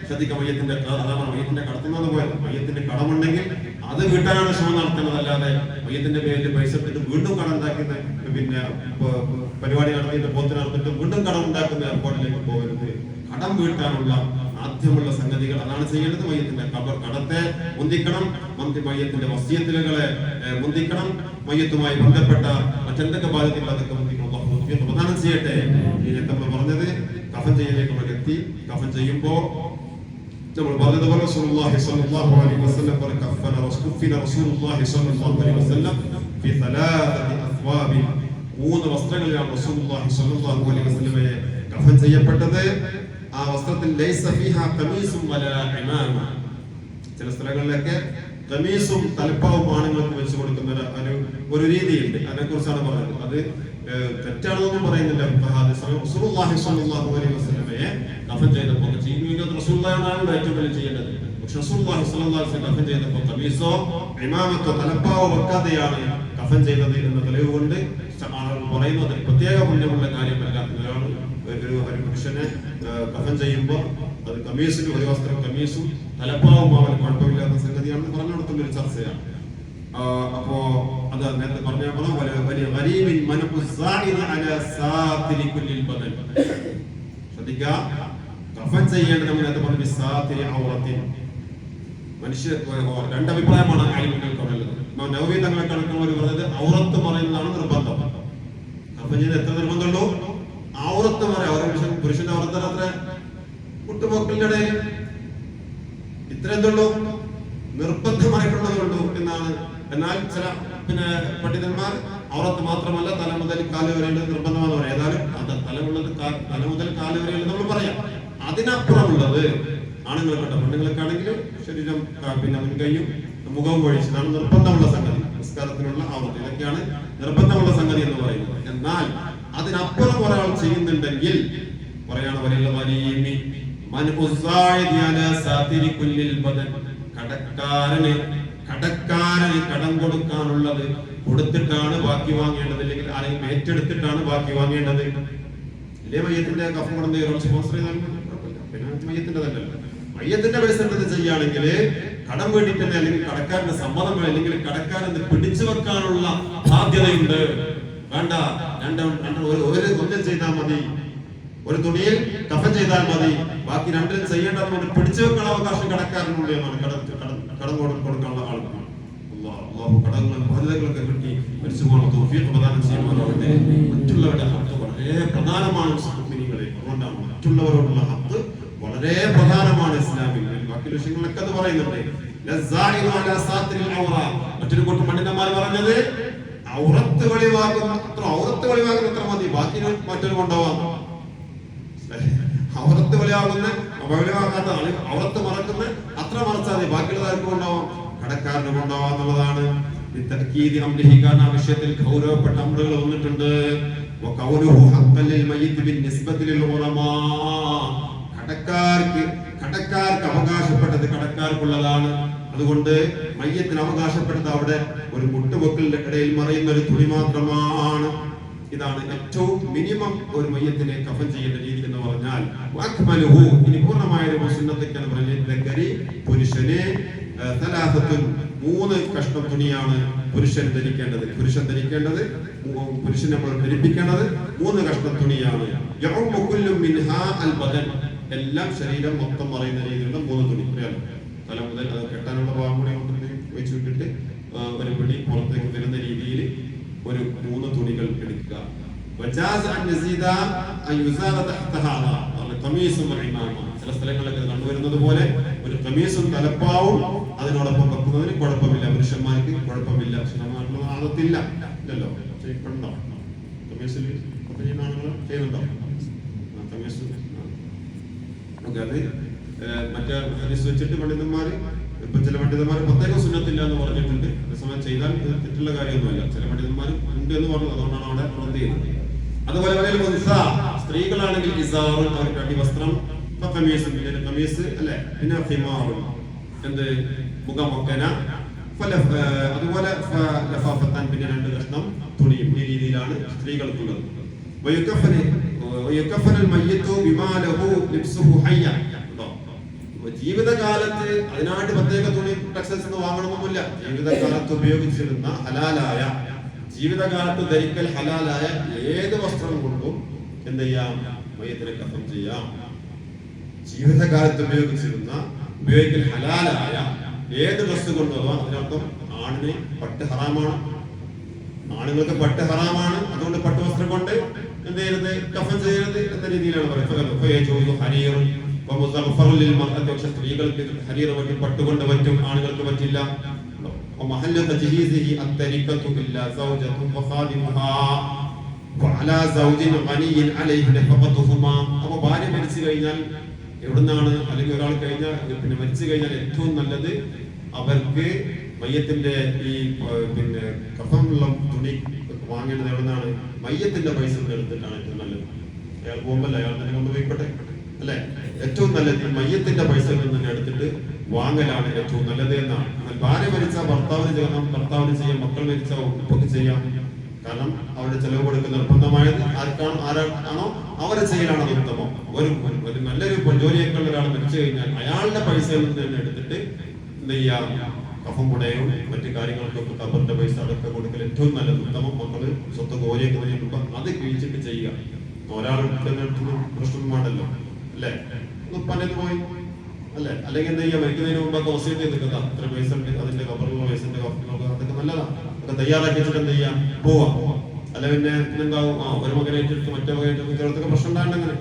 ശ്രദ്ധിക്കാം. മയ്യത്തിന്റെ കടത്തുന്നത് പോലെ മയ്യത്തിന്റെ കടമുണ്ടെങ്കിൽ അത് വീട്ടാനാണ് ശ്രമം നടത്തുന്നതല്ലാതെ മയ്യത്തിന്റെ പേരിൽ പൈസ എടുത്തിട്ട് വീണ്ടും കടം ഉണ്ടാക്കുന്ന പിന്നെ പരിപാടി നടത്തിയിട്ട് പോത്ത് നടത്തിയിട്ട് വീണ്ടും കടം ഉണ്ടാക്കുന്ന ഏർപ്പാടിലേക്ക് പോകരുത്. കടം വീട്ടാനുള്ള ആദ്യമുള്ള സംഗതികൾ അതാണ് ചെയ്യേണ്ടത്. മയ്യത്തിന്റെ കടത്തെ മുന്തിക്കണം, മയ്യത്തിന്റെ വസിയത്തുകളെ മുന്തിക്കണം, മയ്യത്തുമായി ബന്ധപ്പെട്ട മറ്റെന്തൊക്കെ ബാധ്യതകൾ അതൊക്കെ മുന്തിക്കണം. പ്രധാനം ചെയ്യട്ടെ. നമ്മൾ പറഞ്ഞത് കഫൻ ചെയ്യലേക്ക് നമ്മൾ എത്തി. കഫൻ ചെയ്യുമ്പോ നമ്മൾ പറഞ്ഞതുപോലെ റസൂലുള്ളാഹി സ്വല്ലല്ലാഹു അലൈഹി വസല്ലം കഫന റസൂലുള്ളാഹി സ്വല്ലല്ലാഹു അലൈഹി വസല്ലം ഫി ثلاثه അസ്വാബ, 3 വസ്ത്രങ്ങളിലാണ് റസൂലുള്ളാഹി സ്വല്ലല്ലാഹു അലൈഹി വസല്ലമയെ കഫൻ ചെയ്യപ്പെട്ടത്. ആ വസ്ത്രത്തിൽ ലൈസ ഫീഹാ ഖമീസും വലാ ഇമാമ. ചില സ്ഥലങ്ങളിലൊക്കെ ഖമീസും തലപ്പാവും ആണുങ്ങൾക്ക് വെച്ച് കൊടുക്കുന്ന ഒരു രീതിയുണ്ട്. അതിനെക്കുറിച്ചാണ് പറഞ്ഞത്. അത് തെറ്റാണെന്നൊന്നും പറയുന്നില്ല. റസൂലുള്ളാഹി സ്വല്ലല്ലാഹു അലൈഹി വസല്ലമയെ കഫൻ ചെയ്തപ്പോൾ റസൂലുള്ളാഹിയാണ് ഏറ്റവും വലിയ ചെയ്യേണ്ടത്. പക്ഷെ റസൂലുള്ളാഹി സ്വല്ലല്ലാഹു അലൈഹി വസല്ലം കഫൻ ചെയ്തപ്പോൾ ഖമീസോ ഇമാമത്തോ തലപ്പാവോ വെക്കാതെയാണ് കഫൻ ചെയ്തത് എന്ന തെളിവ് കൊണ്ട് പറയുന്നത് പ്രത്യേക പുണ്യമുള്ള കാര്യമല്ല. ഒരു പുരുഷനെ കഫൻ ചെയ്യുമ്പോൾ അത് ഖമീസിന് ഒരു വസ്ത്രം ഖമീസും തലപ്പാവും അവൻ കുഴപ്പമില്ലാത്ത സംഗതിയാണെന്ന് പറഞ്ഞു കൊടുക്കുന്ന ഒരു ചർച്ചയാണ്. അപ്പോ അത് നേരത്തെ പറഞ്ഞ ശ്രദ്ധിക്കുക. കഫൻ ചെയ്യേണ്ടത് നമ്മൾ നേരത്തെ പറഞ്ഞു മനുഷ്യ രണ്ടഭിപ്രായമാണ് ആലിമുകൾക്കുള്ളത്. നവവി തങ്ങളെ കണക്കുള്ളവർ പറഞ്ഞത് ഔറത്ത് പറയുന്നതാണ് നിർബന്ധം. കഫൻ ചെയ്ത് എത്ര നിർബന്ധമുള്ളൂ? ഔറത്ത് പറയാം. പുരുഷന്റെ ഔറത്തിന് അത്ര മുട്ടുമക്കളുടെ ഇടയിൽ ഇത്ര എന്തുള്ളൂ? നിർബന്ധമായിട്ടുള്ളതുള്ളൂ എന്നാണ്. എന്നാൽ ചില പണ്ഡിതന്മാർ ഔറത്ത് മാത്രമല്ല തല മുതൽ കാല് വരെയുള്ളത് നിർബന്ധമാണെന്ന് പറയാം. ഏതായാലും തല മുതൽ കാല് വരെയുള്ളത് നമ്മൾ പറയാം. അതിനപ്പുറമുള്ളത് ആണുങ്ങൾക്കുണ്ട്. പെണ്ണുങ്ങൾക്ക് ആണെങ്കിൽ ശരീരം മുൻകൈയും മുഖവും ഒഴിച്ചതാണ് നിർബന്ധമുള്ള സംഗതി. നിസ്കാരത്തിനുള്ള ഔറത്ത് ഇതൊക്കെയാണ് നിർബന്ധമുള്ള സംഗതി എന്ന് പറയുന്നത്. എന്നാൽ അതിനപ്പുറം ഒരാൾ ചെയ്യുന്നുണ്ടെങ്കിൽ പറയാണ് കടക്കാരന് കടം കൊടുക്കാനുള്ളത് കൊടുത്തിട്ടാണ് ബാക്കി വാങ്ങേണ്ടത്, അല്ലെങ്കിൽ ആരെങ്കിലും ഏറ്റെടുത്തിട്ടാണ് ബാക്കി വാങ്ങേണ്ടത്. ഇല്ലേ മയ്യത്തിന്റെ കഫം കൊണ്ടേ സ്പോൺസർ ചെയ്താൽ പിന്നെ മയ്യത്തിന്റെ തന്നെ മയ്യത്തിന്റെ പൈസ ചെയ്യുകയാണെങ്കിൽ കടം വേണ്ടിട്ട് തന്നെ, അല്ലെങ്കിൽ കടക്കാരന്റെ സമ്മതം, അല്ലെങ്കിൽ കടക്കാരന് പിടിച്ചു വെക്കാനുള്ള സാധ്യതയുണ്ട്. വേണ്ട, ഒന്നും ചെയ്താൽ മതി. ഒരു തുണിയിൽ കഫൻ ചെയ്താൽ മതി, ബാക്കി രണ്ടിലും ചെയ്യേണ്ടത് കൊണ്ട് പിടിച്ചു വെക്കാനുള്ള അവകാശം കടക്കാരനുണ്ട് എന്നാണ്. കടം കൊടുക്കാനുള്ള ആളുകൾ കടങ്ങളും ബാധ്യതകളൊക്കെ കിട്ടി മരിച്ചു പോകണം. തൗഫീഖ് പ്രദാനം ചെയ്യുവാനാവട്ടെ. മറ്റുള്ളവരുടെ ഹക്ക് വളരെ പ്രധാനമാണ്. അതുകൊണ്ടാണ് മറ്റുള്ളവരോടുള്ള ഹക്ക് വളരെ പ്രധാനമാണ് ഇസ്ലാമിൽ. ബാക്കി വിഷയങ്ങളൊക്കെ അത് പറയുന്നുണ്ട്. മറ്റൊരു കൂട്ടം പണ്ഡിതന്മാർ പറഞ്ഞത് ഔറത്ത് വെളിവാക്കുന്ന അത്ര മതി, ബാക്കി മറ്റൊരു കൊണ്ടുപോകാം. ഔറത്ത് വെളിവാകാത്ത ഔറത്ത് മറക്കുന്ന അത്ര മറച്ചാൽ മതി, ബാക്കിയുള്ളതാർക്ക് കൊണ്ടുപോകാം, കടക്കാരന് കൊണ്ടുപോകാം എന്നുള്ളതാണ്. കാരണം ആ വിഷയത്തിൽ ഗൗരവപ്പെട്ട അമറുകൾ വന്നിട്ടുണ്ട്. കടക്കാർക്ക് അവകാശപ്പെട്ടത് കടക്കാർക്കുള്ളതാണ്. അതുകൊണ്ട് മയ്യത്തിന് അവകാശപ്പെട്ടത് അവിടെ ഒരു മുട്ടുപൊക്കലിന്റെ ഇടയിൽ മറയുന്ന ഒരു തുണി മാത്രമാണ്. ഇതാണ് ഏറ്റവും മിനിമം ഒരു മയ്യത്തിനെ കഫൻ ചെയ്യേണ്ട രീതി എന്ന് പറഞ്ഞാൽ. ഇനി പൂർണ്ണമായ ഒരു സുന്നത്തൊക്കെയാണ് പറഞ്ഞത്. പുരുഷന് 3 കഷ്ണം തുണിയാണ് പുരുഷൻ ധരിക്കേണ്ടത്. പുരുഷൻ നമ്മൾ ധരിപ്പിക്കേണ്ടത് 3 കഷ്ണം തുണിയാണ്. എല്ലാം ശരീരം മൊത്തം മറയുന്ന രീതിയിലുള്ള 3 തുണി. തല മുതൽ അത് കെട്ടാനുള്ള ഭാഗം കൂടി വെച്ച് വിട്ടിട്ട് ഒരു പിടി പുറത്തേക്ക് വരുന്ന രീതിയിൽ ഒരു 3 തുണികൾ എടുക്കുക. ചില സ്ഥലങ്ങളിലൊക്കെ കണ്ടുവരുന്നത് പോലെ ഒരു ഖമീസും തലപ്പാവും അതിനോടൊപ്പം വെക്കുന്നതിന് കുഴപ്പമില്ല. പുരുഷന്മാർക്ക് കുഴപ്പമില്ല. ആദത്തില്ല ഇല്ലല്ലോ, ചെയ്യപ്പെടണ്ടോ? ഖമീസിൽ ആളുകൾ ചെയ്യുന്നുണ്ടോ? ഖമീസ് അത് മറ്റേ ഹദീസ് വെച്ചിട്ട് പണ്ഡിതന്മാര്, ഇപ്പൊ ചില പണ്ഡിതന്മാർ പ്രത്യേകം സുന്നത്തില്ല എന്ന് പറഞ്ഞിട്ടുണ്ട്. അതേസമയം ചെയ്താൽ തെറ്റുള്ള കാര്യമൊന്നുമല്ല. ചില പണ്ഡിതന്മാർ ഉണ്ട് എന്ന് പറഞ്ഞു, അതുകൊണ്ടാണ് അവിടെ റദ്ദ് ചെയ്യുന്നത്. അതുപോലെ സ്ത്രീകളാണെങ്കിൽ ഇസാറും അവർക്ക് അടിവസ്ത്രം, പിന്നെ ഖമീസ് അല്ലെ, പിന്നെ ഖിമാറും എന്ത് മുഖമൊക്കന, അതുപോലെ പിന്നെ 2 കഷ്ണം തുണിയും. ഈ രീതിയിലാണ് സ്ത്രീകൾക്കുള്ളത്. ജീവിതകാലത്ത് അതിനായിട്ട് പ്രത്യേക തുണി ടെക്സ്റ്റൈൽസ് എന്ന് വാങ്ങണമെന്നില്ല. ജീവിതകാലത്ത് ഉപയോഗിച്ചിരുന്ന ഹലാലായ, ജീവിതകാലത്ത് ധരിക്കൽ ഹലാലായ ഏത് വസ്ത്രം കൊണ്ടും എന്ത് ചെയ്യാം? മയ്യത്തിനെ കഫൻ ചെയ്യാം. ജീവിതകാലത്ത് ഉപയോഗിക്കൽ ഹലാലായ ഏത് ഡ്രസ് കൊണ്ടുപോകാം. അതിനർത്ഥം ആണിന് പട്ട് ഹറാമാണ്, ആണുങ്ങൾക്ക് പട്ട് ഹറാമാണ്. അതുകൊണ്ട് പട്ട് വസ്ത്രം കൊണ്ട് എന്ത് ചെയ്യരുത്? കഫൻ ചെയ്യരുത് എന്ന രീതിയിലാണ് പറയുന്നത്. പക്ഷെ സ്ത്രീകൾക്ക് ഹരീർ പറ്റും, പട്ടുകൊണ്ട് പറ്റും, ആണുങ്ങൾക്ക് പറ്റില്ല. അപ്പൊ ഭാര്യ മരിച്ചു കഴിഞ്ഞാൽ എവിടുന്നാണ്, അല്ലെങ്കിൽ ഒരാൾ കഴിഞ്ഞാൽ പിന്നെ മരിച്ചു കഴിഞ്ഞാൽ ഏറ്റവും നല്ലത് അവർക്ക് മയ്യത്തിന്റെ ഈ പിന്നെ കഫനുള്ള തുണി വാങ്ങേണ്ടത് എവിടുന്നാണ്? മയ്യത്തിന്റെ പൈസ എടുത്തിട്ടാണ് ഏറ്റവും നല്ലത്. അയാൾ പോകുമ്പല്ല, അയാൾ തന്നെ കൊണ്ടുപോയിക്കോട്ടെ അല്ലെ. ഏറ്റവും നല്ലത് മയ്യത്തിന്റെ പൈസയിൽ നിന്ന് എടുത്തിട്ട് വാങ്ങലാണ് ഏറ്റവും നല്ലത് എന്നാണ്. ഭാര്യ മരിച്ചാൽ ഭർത്താവിന് ചെയ്യണം, ഭർത്താവിന് ചെയ്യാം, മക്കൾ മരിച്ചാൽ ഉപ്പൊക്കെ ചെയ്യാം. കാരണം അവരുടെ ചെലവ് കൊടുക്കുന്ന നിർബന്ധമായത് ആരാണോ അവരെ ചെയ്യലാണ് അത് ഉത്തമം. ഒരു നല്ലൊരു ജോലിയേക്കാൾ ഒരാൾ മരിച്ചു കഴിഞ്ഞാൽ അയാളുടെ പൈസയിൽ നിന്ന് തന്നെ എടുത്തിട്ട് എന്ത് ചെയ്യാം? കഫം കുടയും മറ്റു കാര്യങ്ങൾക്കൊക്കെ കബറിന്റെ പൈസ അടക്കം കൊടുക്കൽ ഏറ്റവും നല്ലത് ഉത്തമം. മക്കള് സ്വത്ത് കോരിയൊക്കെ കഴിയുമ്പോൾ അത് കിഴിച്ചിട്ട് ചെയ്യുക. ഒരാൾ പ്രശ്നം വേണ്ടല്ലോ അല്ലെ. പലത് പോയി അല്ലെ. അല്ലെങ്കിൽ എന്താ ചെയ്യുക? മരിക്കുന്നതിന് മുമ്പൊക്കെ വസീയത്ത് ചെയ്തിട്ട് അത്ര പൈസ ഉണ്ട്, അതിന്റെ കബറിലുള്ള പൈസന്റെ അതൊക്കെ നല്ലതാണ്. അതൊക്കെ തയ്യാറാക്കി വെച്ചിട്ട് എന്ത് ചെയ്യാം? പോവാം. അല്ല പിന്നെ എന്താവും? ഒരു മകനെ ഏറ്റെടുത്ത് മറ്റേ മകനെ ഏറ്റെടുത്തൊക്കെ പ്രശ്നം ഉണ്ടാകണ്ടങ്ങനെ.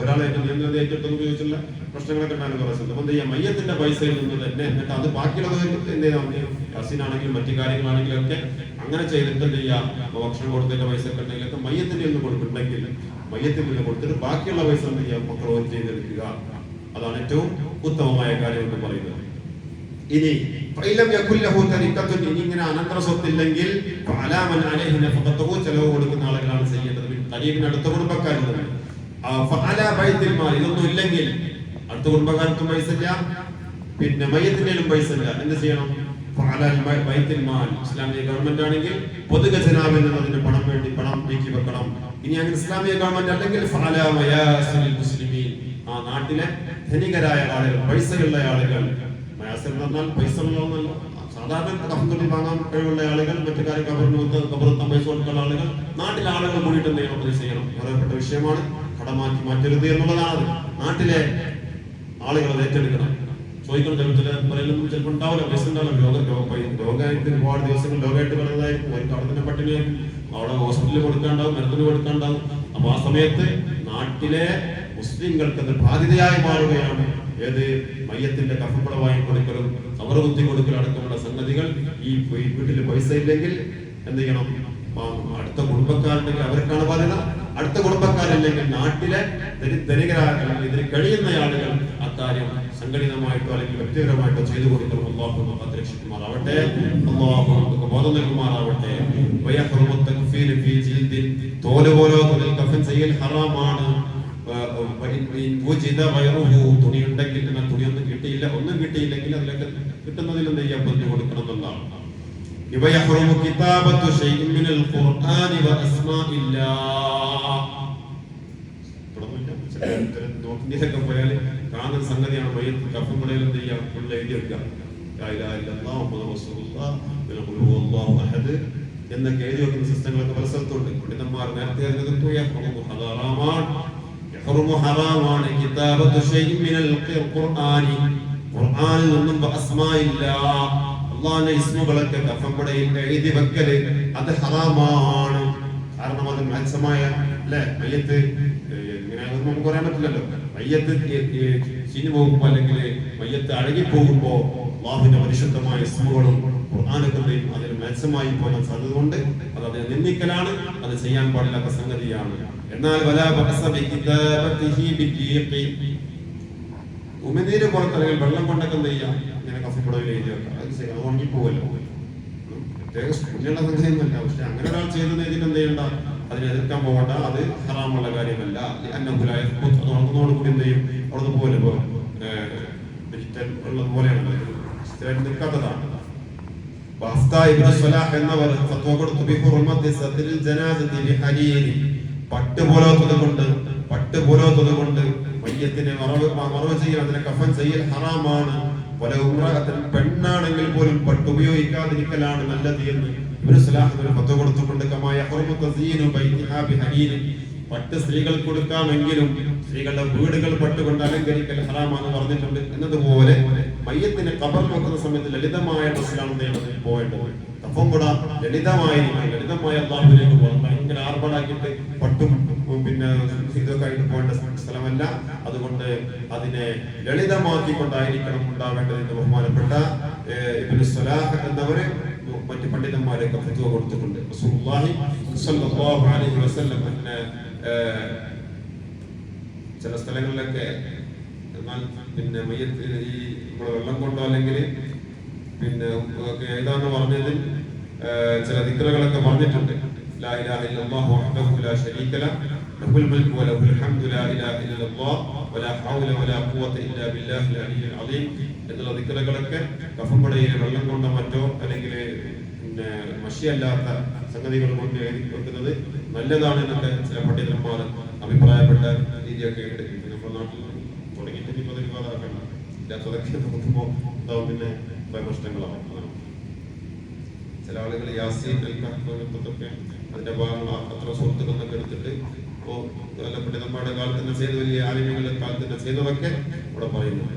ഒരാളെ ഏറ്റെടുത്തൊന്നും ഉപയോഗിച്ചുള്ള പ്രശ്നങ്ങളൊക്കെ ഉണ്ടാകുന്ന കുറച്ചുണ്ട്. അപ്പൊ എന്ത് ചെയ്യാം? മയ്യത്തിന്റെ പൈസയിൽ നിന്ന് തന്നെ എന്നിട്ട് അത് ബാക്കിയുള്ളത് എന്ത് ചെയ്യാം? കസിനാണെങ്കിലും മറ്റു കാര്യങ്ങളാണെങ്കിലും ഒക്കെ അങ്ങനെ ചെയ്തിട്ട് എന്ത് ചെയ്യാം? ഭക്ഷണം കൊടുത്തതിന്റെ പൈസ ഒക്കെ ഉണ്ടെങ്കിലൊക്കെ മയ്യത്തിന്റെ ഒന്ന് കൊടുക്കുന്നുണ്ടെങ്കിൽ മയ്യത്തിൽ നിന്ന് കൊടുത്തിട്ട് ബാക്കിയുള്ള പൈസ എന്ത് ചെയ്യാം? മക്കൾ ഓൻ ചെയ്തെടുക്കുക. അതാണ് ഏറ്റവും ഉത്തമമായ കാര്യം എന്ന് പറയുന്നത്. ഇനി ഇങ്ങനെ അനന്തര സ്വത്തില്ലെങ്കിൽ ചെലവ് കൊടുക്കുന്ന ആളുകളാണ് ചെയ്യേണ്ടത്. തരീബിന് അടുത്ത കുടുംബക്കാരിൽ ഇതൊന്നും ഇല്ലെങ്കിൽ അടുത്ത കുടുംബക്കാർക്കും പൈസ ഇല്ല, പിന്നെ മയ്യത്തിന്റെയും പൈസ ഇല്ല. എന്ത് ചെയ്യണം? ഇസ്ലാമിക ഗവൺമെന്റ് ആണെങ്കിൽ പൊതുഖജനാവിൽ നിന്ന് അതിന് പണം നീക്കി വെക്കണം. ഇനി അങ്ങനെ ഇസ്ലാമിക ഗവൺമെന്റ് അല്ലെങ്കിൽ ആ നാട്ടിലെ ധനികരായ ആളുകൾ, പൈസയുള്ള ആളുകൾ, പൈസ ഉള്ളതല്ല, സാധാരണ കഫൻ വാങ്ങാൻ കഴിവുള്ള ആളുകൾ, മറ്റു കാര്യം കബറത്താൻ പൈസ കൊടുക്കുന്ന ആളുകൾ, നാട്ടിലെ ആളുകൾ കൂടിയിട്ട് എന്തെങ്കിലും അത് ചെയ്യണം. പറയപ്പെട്ട വിഷയമാണ്. കടമാക്കി മാറ്റരുത് എന്നുള്ളതാണ്. നാട്ടിലെ ആളുകൾ അത് ഏറ്റെടുക്കണം. ചോദിക്കണം ചിലപ്പോൾ ഉണ്ടാവില്ല, പൈസ ഉണ്ടാവില്ല. രോഗമായിട്ട് ഒരുപാട് ദിവസങ്ങൾ രോഗമായിട്ട് കിടന്നതായിരിക്കും. അവിടെ തന്നെ പട്ടിണിയായിരിക്കും, അവിടെ ഹോസ്പിറ്റലിൽ കൊടുക്കാണ്ടാവും, മരുന്നിന് കൊടുക്കാണ്ടാവും. അപ്പൊ ആ സമയത്ത് നാട്ടിലെ മുസ്ലിങ്ങൾക്ക് അത് ബാധ്യതയായി മാറുകയാണ്. ഏത്? മയ്യത്തിന്റെ കഫപ്പട വാങ്ങി കൊടുക്കലും കവർ കുത്തി കൊടുക്കലും അടക്കമുള്ള സംഗതികൾ. ഈ വീട്ടിൽ പൈസ ഇല്ലെങ്കിൽ എന്ത് ചെയ്യണം? അടുത്ത കുടുംബക്കാരുണ്ടെങ്കിൽ അവർക്കാണ് ബാധ്യത. അടുത്ത കുടുംബക്കാരില്ലെങ്കിൽ നാട്ടിലെ ധനികരായ ഇതിന് കഴിയുന്ന ആളുകൾ അക്കാര്യം സംഘടിതമായിട്ടോ അല്ലെങ്കിൽ വ്യക്തിപരമായിട്ടോ ചെയ്തു കൊടുക്കണം. അല്ലാഹു നമുക്ക് രക്ഷിക്കുമാറാവട്ടെ, അല്ലാഹു നമുക്ക് ബോധം നൽകുമാറാവട്ടെ. തോല് പോലെ കഫൻ ചെയ്യൽ ഹറാമാണ്. തുണി ഉണ്ടെങ്കിൽ തുണിയൊന്നും കിട്ടിയില്ല, ഒന്നും കിട്ടിയില്ലെങ്കിൽ അതിലൊക്കെ കിട്ടുന്നതിൽ എന്ത് ചെയ്യാൻ പറഞ്ഞു കൊടുക്കണം എന്നുള്ളതാണ്. നോക്കിയൊക്കെ പോയാല് കാണുന്ന സംഗതിയാണ്. മയ്യത്ത് കഫൻ കുടയിൽ എന്ത് ചെയ്യാം? എഴുതി വെക്കുക എന്നൊക്കെ എഴുതി വെക്കുന്ന സിസ്റ്റങ്ങളൊക്കെ പല സ്ഥലത്തുണ്ട്. പണ്ഡിതന്മാർ നേരത്തെ ഹറാമാണ് കിതാബത്തു ശൈഇൻ മിനൽ ഖുർആനി, ഖുർആനിൽ നിന്നും അസ്മാഇല്ലാഹ്, അല്ലാഹുവിന്റെ ഇസ്മുകളൊക്കെ കഫൻപടയിൽ എഴുതി വെക്കല് അത് ഹറാമാണ്. കാരണം അത് മാത്സമായ അല്ലെ. മയ്യത്ത് ഇങ്ങനെ നമുക്ക് പറയാൻ പറ്റില്ലല്ലോ. മയ്യത്ത് ചീഞ്ഞു പോകുമ്പോ അല്ലെങ്കിൽ മയ്യത്ത് അഴകി പോകുമ്പോ അല്ലാഹുവിന്റെ പരിശുദ്ധമായ ഇസ്മുകളും ഖുർആനൊക്കെയും അതിന് മാത്സമായി പോകാൻ സാധ്യതകൊണ്ട് അത് അതിനെ നിന്ദിക്കലാണ്. അത് ചെയ്യാൻ പാടില്ലാത്ത സംഗതിയാണ്. എന്നാൽ ഉമിനീര് പുറത്തിറങ്ങി വെള്ളം കൊണ്ടൊക്കെ എന്ത് ചെയ്യാം? ഇങ്ങനെ കഫപ്പടവിൽ എഴുതി വെക്കാം. അത് ചെയ്യാൻ ഉണങ്ങിപ്പോവല്ലോ. പ്രത്യേക പുണ്യുള്ള സംഗതിയൊന്നുമല്ല. പക്ഷെ അങ്ങനെ ഒരാൾ ചെയ്ത് എഴുതിയിട്ട് എന്ത് ചെയ്യണ്ട? അതിനെ എതിർക്കാൻ പോകണ്ട. അത് ഹറാമുള്ള കാര്യമല്ല. ഉണങ്ങുന്നതോടുകൂടി എന്ത് ചെയ്യും? അവിടെ നിന്ന് പോലെ ഡിജിറ്റൽ ഉള്ളത് പോലെയാണല്ലോ, നിൽക്കാത്തതാണ്. എന്നവർ ഫത്വ കൊടുത്തു പട്ട് പോലാത്തത് കൊണ്ട് മയ്യത്തിനെ മറവ് ചെയ്യൽ, അതിനെ കഫൻ ചെയ്യൽ ഹറാമാണ്. പല ഉംറഹത്തിൽ പെണ്ണാണെങ്കിൽ പോലും പട്ട് ഉപയോഗിക്കാതിരിക്കലാണ് നല്ലത് എന്ന് ഇബ്നു സലാഹ് ഒരു ഫത്വ കൊടുത്തിട്ടുണ്ട്. കമായ ഹുർമു തസീനു ബൈതിഹാ ബിഹരീൻ, പട്ട് സ്ത്രീകൾ കൊടുക്കാമെങ്കിലും സ്ത്രീകളുടെ വീടുകൾ പട്ടുകൊണ്ട് അലങ്കരിക്കൽ ഹറാമാണെന്ന് പറഞ്ഞിട്ടുണ്ട്. എന്നതുപോലെ മയ്യത്തിന് ഖബർ വെക്കുന്ന സമയത്ത് ലളിതമായ ഡ്രസ്സിലാണ് പോകേണ്ടത്. കഫം കൂടാ ലളിതമായിരിക്കും, ലളിതമായ അല്ലാഹുവിലേക്ക് പോകണം. ഭയങ്കര ആർഭാടാക്കിയിട്ട് പട്ടും പിന്നെ ഇതൊക്കെ ആയിട്ട് പോകേണ്ട സ്ഥലമല്ല. അതുകൊണ്ട് അതിനെ ലളിതമാക്കിക്കൊണ്ടായിരിക്കണം ഉണ്ടാവേണ്ടത്. ബഹുമാനപ്പെട്ട ഇബ്നു സലാഹ് എന്നവര് മറ്റു പണ്ഡിതന്മാരൊക്കെ ഫത്വ കൊടുത്തിട്ടുണ്ട്. റസൂലുള്ളാഹി സ്വല്ലല്ലാഹു അലൈഹി വസല്ലം ചില സ്ഥലങ്ങളിലൊക്കെ എന്നാൽ പിന്നെ മയ്യത്തിന് ഈ നമ്മളെ വെള്ളം കൊണ്ടോ അല്ലെങ്കിൽ പിന്നെ ഏതാന്ന് പറഞ്ഞതിൽ ചില ദിക്റുകളൊക്കെ പറഞ്ഞിട്ടുണ്ട്. ലാ ഇലാഹ ഇല്ലല്ലാഹു വഹ്ദഹു ലാ ശരീക ലഹു ലഹുൽ മുൽക്കു വലഹുൽ ഹംദു ലാ ഇലാഹ ഇല്ലല്ലാഹ് വലാ ഹൗല വലാ ഖുവത ഇല്ലാ ബില്ലാഹിൽ അലിയ്യിൽ അദീം എന്നുള്ള ദിക്റുകളൊക്കെ കഫംപടയിൽ വെള്ളം കൊണ്ടോ മറ്റോ അല്ലെങ്കിൽ പിന്നെ മഷിയല്ലാത്ത സംഗതികൾ കൊണ്ട് എഴുതി വെക്കുന്നത് നല്ലതാണ് എന്നൊക്കെ ചില പണ്ഡിതന്മാർ അഭിപ്രായപ്പെട്ട രീതിയൊക്കെ ഉണ്ട്. നമ്മുടെ നാട്ടിൽ തുടങ്ങിയിട്ട് ഇനിയിപ്പോൾ വിവാദമാക്കണ്ട, ഇല്ലാത്തതൊക്കെ നോക്കുമ്പോൾ ഉണ്ടാവും പിന്നെ നഷ്ടങ്ങളാണ്. ചില ആളുകൾ യാസീൻ തൊക്കെ അതിന്റെ ഭാഗങ്ങൾ അത്ര സുഹൃത്തുക്കളൊക്കെ എടുത്തിട്ട് ഇപ്പോൾ നല്ല പണ്ഡിതന്മാരുടെ കാലത്ത് തന്നെ ചെയ്ത് വലിയ ആലിമ്യങ്ങളുടെ കാലത്ത് തന്നെ ചെയ്തതൊക്കെ ഇവിടെ പറയുന്നുണ്ട്.